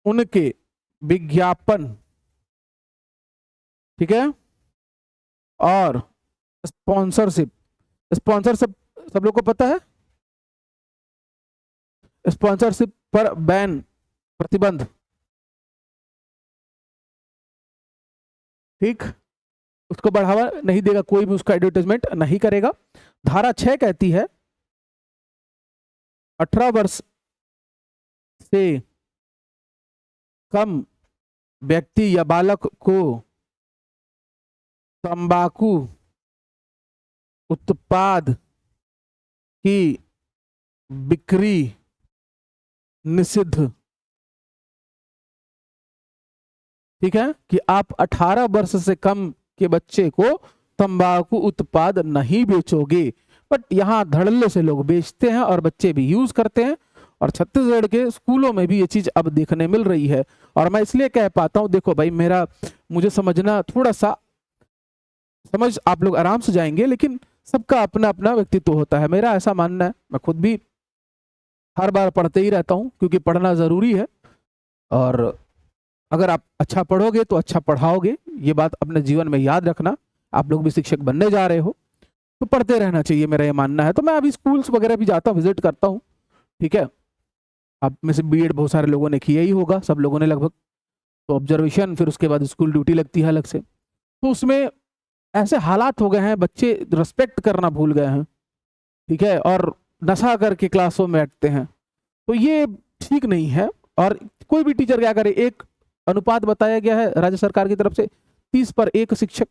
उनके विज्ञापन, ठीक है, और स्पॉन्सरशिप। स्पॉन्सरशिप सब लोग को पता है, स्पॉन्सरशिप पर बैन, प्रतिबंध, ठीक, उसको बढ़ावा नहीं देगा, कोई भी उसका एडवर्टाइजमेंट नहीं करेगा। धारा 6 कहती है 18 वर्ष से कम व्यक्ति या बालक को तंबाकू उत्पाद की बिक्री निषिद्ध। ठीक है, कि आप 18 वर्ष से कम के बच्चे को तंबाकू उत्पाद नहीं बेचोगे। बट यहाँ धड़ल्ले से लोग बेचते हैं और बच्चे भी यूज करते हैं, और छत्तीसगढ़ के स्कूलों में भी ये चीज अब देखने मिल रही है। और मैं इसलिए कह पाता हूं, देखो भाई, मुझे समझना थोड़ा सा, समझ आप लोग आराम से जाएंगे, लेकिन सबका अपना अपना व्यक्तित्व होता है। मेरा ऐसा मानना है, मैं खुद भी हर बार पढ़ते ही रहता हूँ, क्योंकि पढ़ना जरूरी है। और अगर आप अच्छा पढ़ोगे तो अच्छा पढ़ाओगे, ये बात अपने जीवन में याद रखना। आप लोग भी शिक्षक बनने जा रहे हो तो पढ़ते रहना चाहिए, मेरा ये मानना है। तो मैं अभी स्कूल्स वगैरह भी जाता हूँ, विजिट करता हूँ, ठीक है। आप में से बीएड बहुत सारे लोगों ने किया ही होगा, सब लोगों ने लगभग। तो ऑब्जर्वेशन, फिर उसके बाद स्कूल ड्यूटी लगती है अलग से। तो उसमें ऐसे हालात हो गए हैं, बच्चे रिस्पेक्ट करना भूल गए हैं, ठीक है, और नशा करके क्लासों में बैठते हैं। तो ये ठीक नहीं है। और कोई भी टीचर क्या करे, एक अनुपात बताया गया है राज्य सरकार की तरफ से 30 पर 1 शिक्षक,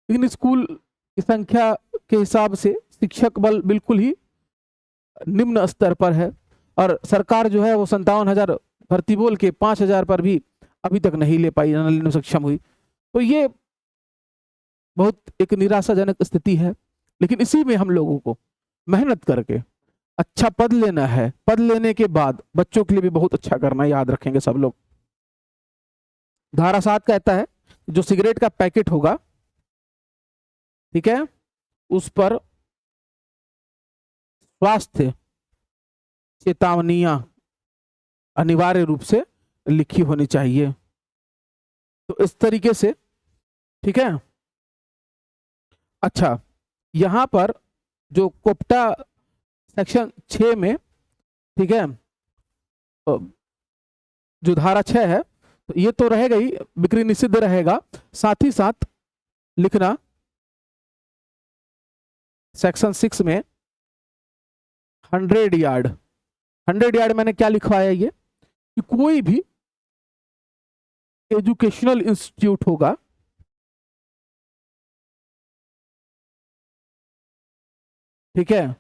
लेकिन स्कूल की संख्या के हिसाब से शिक्षक बल बिल्कुल ही निम्न स्तर पर है। और सरकार जो है वो 57,000 भर्ती बोल के 5,000 पर भी अभी तक नहीं ले पाई, नहीं सक्षम हुई। तो ये बहुत एक निराशाजनक स्थिति है। लेकिन इसी में हम लोगों को मेहनत करके अच्छा पद लेना है, पद लेने के बाद बच्चों के लिए भी बहुत अच्छा करना, याद रखेंगे सब लोग। धारा 7 कहता है जो सिगरेट का पैकेट होगा, ठीक है, उस पर स्वास्थ्य चेतावनियां अनिवार्य रूप से लिखी होनी चाहिए। तो इस तरीके से, ठीक है। अच्छा, यहां पर जो कोप्टा सेक्शन 6 में, ठीक है, जो धारा 6 है, तो ये तो रहेगा ही, बिक्री निषिद्ध रहेगा। साथ ही साथ लिखना सेक्शन 6 में 100 यार्ड। 100 यार्ड मैंने क्या लिखवाया, ये कि कोई भी एजुकेशनल इंस्टीट्यूट होगा, ठीक है,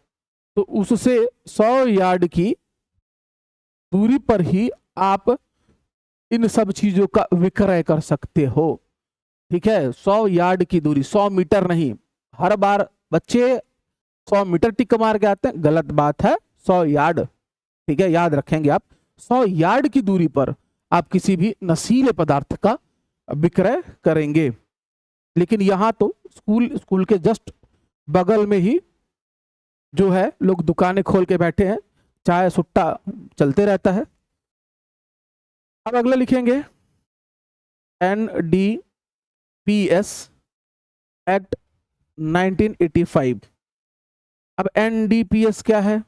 तो उससे 100 यार्ड की दूरी पर ही आप इन सब चीजों का विक्रय कर सकते हो। ठीक है, 100 यार्ड की दूरी, 100 मीटर नहीं। हर बार बच्चे 100 मीटर टिक मार के आते हैं, गलत बात है। 100 यार्ड, ठीक है, याद रखेंगे आप। 100 यार्ड की दूरी पर आप किसी भी नशीले पदार्थ का विक्रय करेंगे। लेकिन यहां तो स्कूल के जस्ट बगल में ही जो है लोग दुकानें खोल के बैठे हैं, चाय सुट्टा चलते रहता है। अब अगला लिखेंगे NDPS एक्ट 1985। अब NDPS क्या है?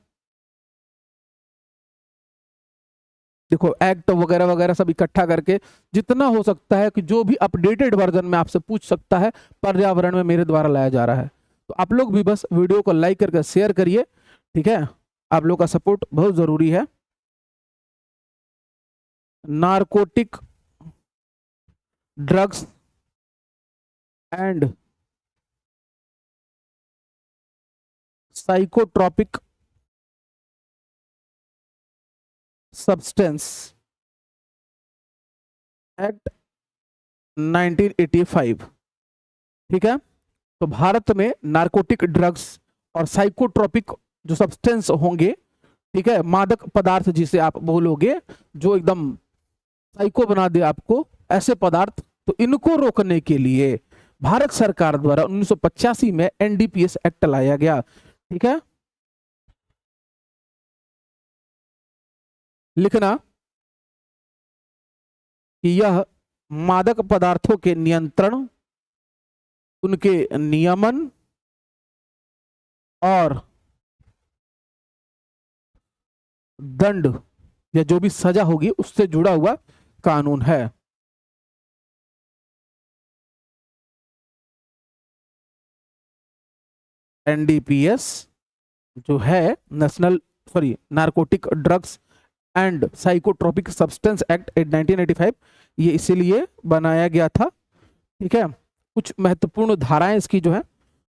देखो, एक्ट वगैरह वगैरह सब इकट्ठा करके जितना हो सकता है कि जो भी अपडेटेड वर्जन में आपसे पूछ सकता है, पर्यावरण में मेरे द्वारा लाया जा रहा है। तो आप लोग भी बस वीडियो को लाइक करके शेयर करिए, ठीक है, आप लोग का सपोर्ट बहुत जरूरी है। Narcotic drugs and psychotropic substance act 1985। ठीक है, तो भारत में नारकोटिक ड्रग्स और साइकोट्रोपिक जो सब्सटेंस होंगे, ठीक है, मादक पदार्थ जिसे आप बोलोगे, जो एकदम साइको बना दे आपको, ऐसे पदार्थ, तो इनको रोकने के लिए भारत सरकार द्वारा 1985 में एनडीपीएस एक्ट लाया गया। ठीक है, लिखना कि यह मादक पदार्थों के नियंत्रण, उनके नियमन और दंड या जो भी सजा होगी उससे जुड़ा हुआ कानून है। एनडीपीएस जो है, national sorry narcotic drugs and psychotropic substance act 1985, ये इसीलिए बनाया गया था। ठीक है, कुछ महत्वपूर्ण धाराएं इसकी जो है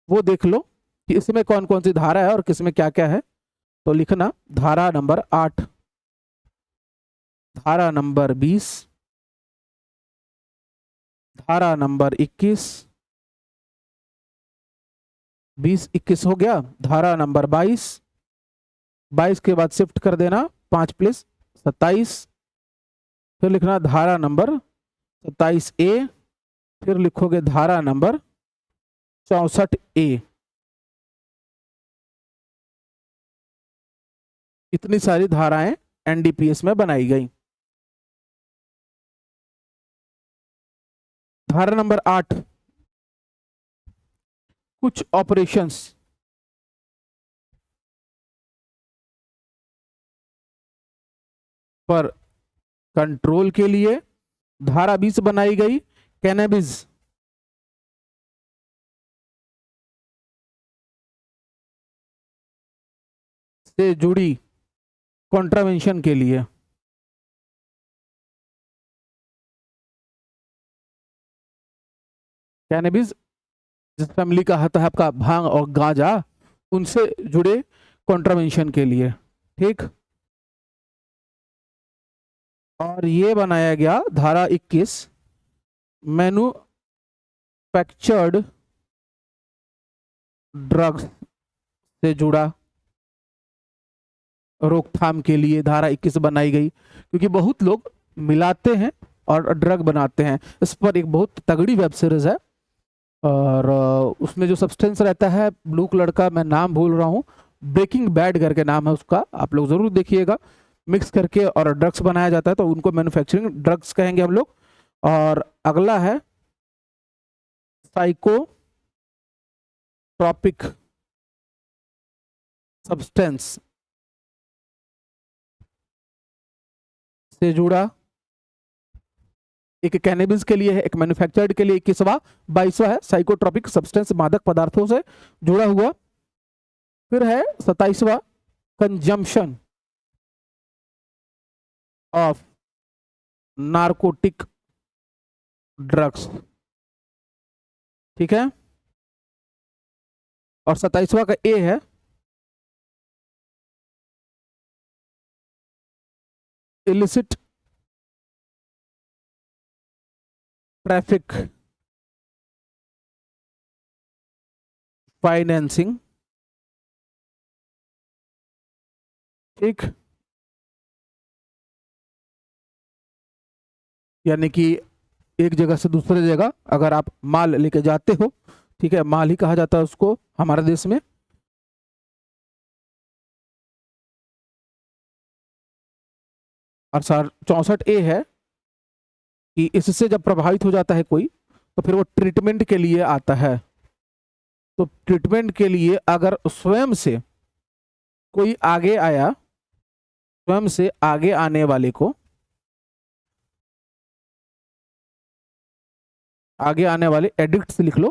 वो देख लो कि इसमें कौन कौन सी धारा है और किसमें क्या क्या है। तो लिखना धारा नंबर 8, धारा नंबर 20, धारा नंबर 21, 20-21 हो गया, धारा नंबर 22, 22 के बाद शिफ्ट कर देना 5 प्लस 27, फिर लिखना धारा नंबर 27A, फिर लिखोगे धारा नंबर 64A। इतनी सारी धाराएं एनडीपीएस में बनाई गई। धारा नंबर 8, कुछ ऑपरेशंस पर कंट्रोल के लिए। धारा 20 बनाई गई कैनबिस से जुड़ी कॉन्ट्रावेंशन के लिए। कैनबिस जिस फैमिली का आता है आपका भांग और गांजा, उनसे जुड़े कॉन्ट्रावेंशन के लिए। ठीक, और ये बनाया गया धारा 21, मैन्युफैक्चर्ड ड्रग्स से जुड़ा रोकथाम के लिए धारा 21 बनाई गई, क्योंकि बहुत लोग मिलाते हैं और ड्रग बनाते हैं। इस पर एक बहुत तगड़ी वेब सीरीज है, और उसमें जो सब्सटेंस रहता है ब्लू कलर का, मैं नाम भूल रहा हूँ, ब्रेकिंग बैड करके नाम है उसका, आप लोग जरूर देखिएगा। मिक्स करके और ड्रग्स बनाया जाता है, तो उनको मैन्युफैक्चरिंग ड्रग्स कहेंगे हम लोग। और अगला है साइकोट्रॉपिक सब्सटेंस से जुड़ा, एक कैनेबिस के लिए है, एक मैन्युफैक्चर्ड के लिए 21वां, 22वां है साइकोट्रॉपिक सब्सटेंस मादक पदार्थों से जुड़ा हुआ। फिर है 27वां कंजम्पशन ऑफ नार्कोटिक ड्रग्स। ठीक है, और 27वां का ए है इलिसिट ट्रैफिक फाइनेंसिंग। ठीक, यानी कि एक जगह से दूसरे जगह अगर आप माल लेके जाते हो, ठीक है, माल ही कहा जाता है उसको हमारे देश में। और 64A है कि इससे जब प्रभावित हो जाता है कोई, तो फिर वो ट्रीटमेंट के लिए आता है। तो ट्रीटमेंट के लिए अगर स्वयं से कोई आगे आया, स्वयं से आगे आने वाले को, आगे आने वाले एडिक्ट से लिख लो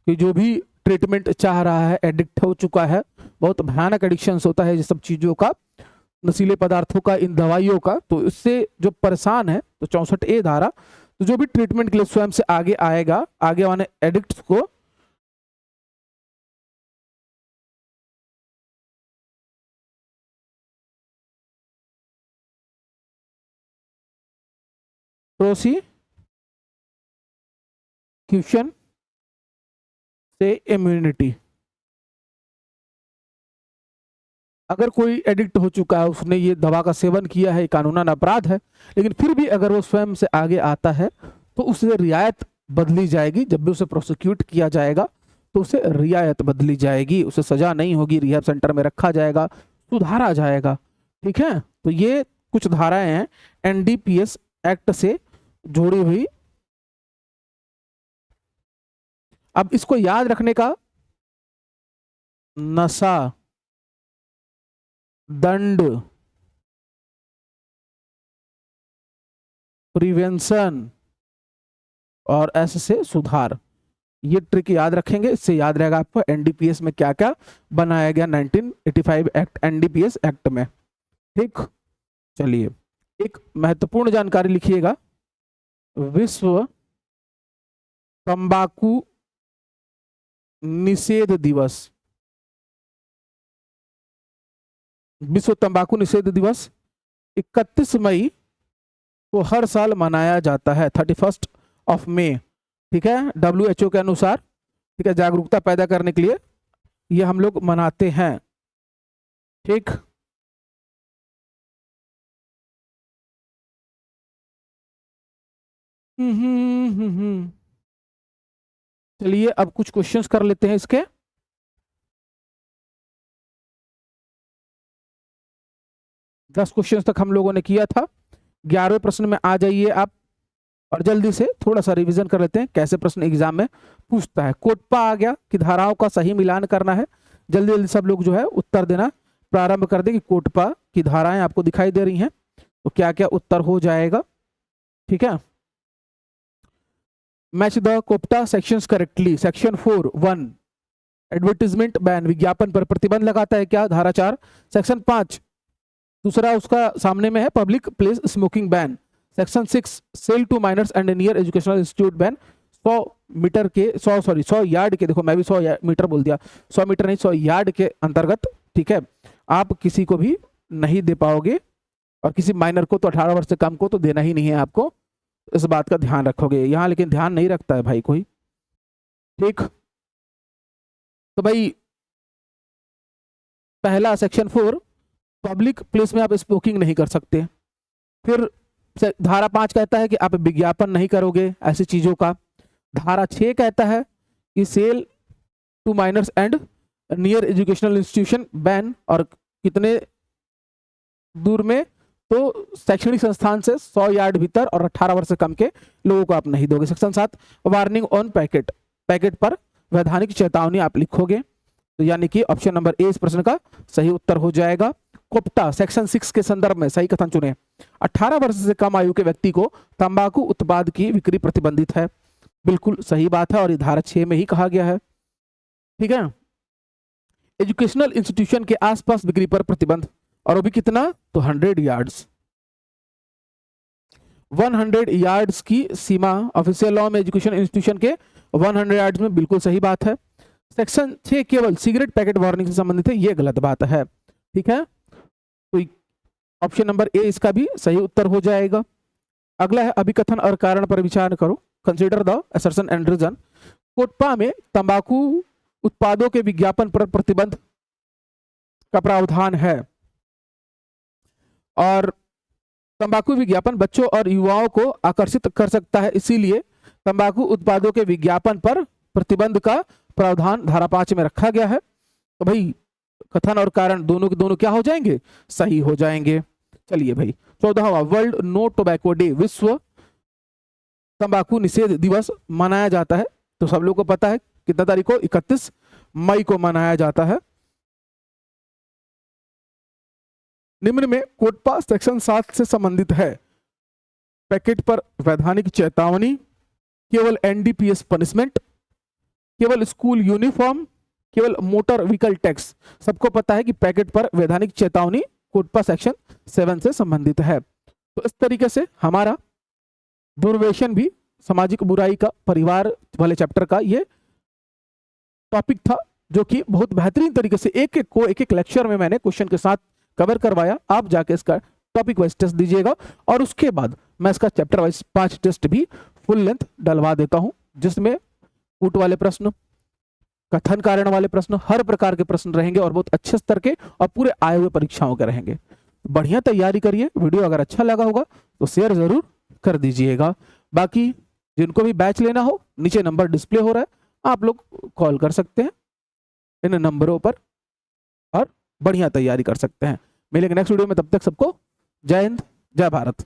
कि जो भी ट्रीटमेंट चाह रहा है, एडिक्ट हो चुका है, बहुत भयानक एडिक्शन होता है ये सब चीजों का, नशीले पदार्थों का, इन दवाइयों का, तो इससे जो परेशान है, तो 64A धारा, तो जो भी ट्रीटमेंट के लिए स्वयं से आगे आएगा, आगे आने एडिक्ट्स को प्रोसिक्यूशन से इम्यूनिटी। अगर कोई एडिक्ट हो चुका है, उसने ये दवा का सेवन किया है, कानूनन अपराध है, लेकिन फिर भी अगर वो स्वयं से आगे आता है तो उसे रियायत बदली जाएगी। जब भी उसे प्रोसिक्यूट किया जाएगा तो उसे रियायत बदली जाएगी, उसे सजा नहीं होगी, रिहैब सेंटर में रखा जाएगा, सुधारा जाएगा। ठीक है, तो ये कुछ धाराएं हैं एनडीपीएस एक्ट से जोड़ी हुई। अब इसको याद रखने का, नशा दंड प्रिवेंशन और ऐसे से सुधार, ये ट्रिक याद रखेंगे। इससे याद रहेगा आपको एनडीपीएस में क्या क्या बनाया गया 1985 एक्ट एनडीपीएस एक्ट में। ठीक, चलिए एक महत्वपूर्ण जानकारी लिखिएगा। विश्व तंबाकू निषेध दिवस, विश्व तंबाकू निषेध दिवस 31 मई को हर साल मनाया जाता है, 31 मई। ठीक है, WHO के अनुसार। ठीक है, जागरूकता पैदा करने के लिए ये हम लोग मनाते हैं। ठीक, चलिए अब कुछ क्वेश्चंस कर लेते हैं इसके। दस क्वेश्चन तक हम लोगों ने किया था, 11वें प्रश्न में आ जाइए आप और जल्दी से थोड़ा सा रिवीजन कर लेते हैं कैसे प्रश्न एग्जाम में पूछता है। कोटपा आ गया कि धाराओं का सही मिलान करना है। जल्दी जल्दी सब लोग जो है उत्तर देना प्रारंभ कर दें कि कोटपा की धाराएं आपको दिखाई दे रही हैं तो क्या क्या उत्तर हो जाएगा। ठीक है, match the कोप्टा sections correctly. Section 4(1) advertisement ban, विज्ञापन पर प्रतिबंध लगाता है क्या, धारा 4। सेक्शन 5 दूसरा उसका सामने में है, public place smoking ban. Section 6 sale to minors and near educational institute ban. 100 metre के 100 यार्ड के, देखो मैं भी 100 मीटर बोल दिया, 100 मीटर नहीं 100 यार्ड के अंतर्गत, ठीक है, आप किसी को भी नहीं दे पाओगे और किसी माइनर को तो 18 वर्ष से कम को तो देना ही नहीं है आपको, इस बात का ध्यान रखोगे। यहाँ लेकिन ध्यान नहीं रखता है भाई कोई। ठीक, तो भाई पहला सेक्शन 4 पब्लिक प्लेस में आप स्मोकिंग नहीं कर सकते। फिर धारा 5 कहता है कि आप विज्ञापन नहीं करोगे ऐसी चीजों का। धारा 6 कहता है कि sale to minors and near educational institution ban, और कितने दूर में, तो शैक्षणिक संस्थान से 100 यार्ड भीतर और 18 वर्ष से कम के लोगों को आप नहीं दोगे। Section 7 warning on packet, packet पर वैधानिक चेतावनी आप लिखोगे, तो यानी कि ऑप्शन नंबर ए इस प्रश्न का सही उत्तर हो जाएगा। कोप्टा सेक्शन 6 के संदर्भ में सही कथन चुने। 18 वर्ष से कम आयु के व्यक्ति को तंबाकू उत्पाद की बिक्री प्रतिबंधित है, बिल्कुल सही बात है और ये धारा 6 में ही कहा गया है। ठीक है, एजुकेशनल इंस्टीट्यूशन के आसपास बिक्री पर प्रतिबंध, और वो भी कितना, तो 100 यार्ड्स, 100 यार्ड्स की सीमा ऑफिशियल लॉ में एजुकेशन इंस्टीट्यूशन के 100 यार्ड्स में, बिल्कुल सही बात है। सेक्शन 6 केवल सिगरेट पैकेट वार्निंग से संबंधित है, ये गलत बात है। ठीक है, तो ऑप्शन नंबर ए इसका भी सही उत्तर हो जाएगा। अगला है अभिकथन और कारण पर विचार करो, consider the assertion and reason. COTPA में तंबाकू उत्पादों के विज्ञापन पर प्रतिबंध का प्रावधान है और तंबाकू विज्ञापन बच्चों और युवाओं को आकर्षित कर सकता है, इसीलिए तंबाकू उत्पादों के विज्ञापन पर प्रतिबंध का प्रावधान धारा 5 में रखा गया है। तो भाई कथन और कारण दोनों के दोनों क्या हो जाएंगे, सही हो जाएंगे। चलिए भाई 14वां वर्ल्ड नो टोबैको डे, विश्व तंबाकू निषेध दिवस मनाया जाता है, तो सब लोग को पता है कितना तारीख को, 31 मई को मनाया जाता है। निम्न में कोटपा सेक्शन 7 से संबंधित है। पैकेट पर वैधानिक चेतावनी, केवल एनडीपीएस पनिशमेंट, केवल स्कूल यूनिफॉर्म, केवल मोटर व्हीकल टैक्स। सबको पता है कि पैकेट पर वैधानिक चेतावनी कोटपा सेक्शन 7 से संबंधित है। तो इस तरीके से हमारा दुर्व्यसन भी सामाजिक बुराई का परिवार वाले चैप्टर का ये टॉपिक था, जो कि बहुत बेहतरीन तरीके से एक एक लेक्चर में मैंने क्वेश्चन के साथ कवर करवाया। आप जाके इसका टॉपिक वाइज टेस्ट दीजिएगा, और उसके बाद मैं इसका चैप्टर वाइज 5 टेस्ट भी फुल लेंथ डलवा देता हूं, जिसमें कूट वाले प्रश्न, कथन कारण वाले प्रश्न, हर प्रकार के प्रश्न रहेंगे और बहुत अच्छे स्तर के और पूरे आए हुए परीक्षाओं के रहेंगे। बढ़िया तैयारी करिए। वीडियो अगर अच्छा लगा होगा तो शेयर जरूर कर दीजिएगा। बाकी जिनको भी बैच लेना हो, नीचे नंबर डिस्प्ले हो रहा है, आप लोग कॉल कर सकते हैं इन नंबरों पर और बढ़िया तैयारी कर सकते हैं। मिलेंगे नेक्स्ट वीडियो में, तब तक सबको जय हिंद, जय भारत।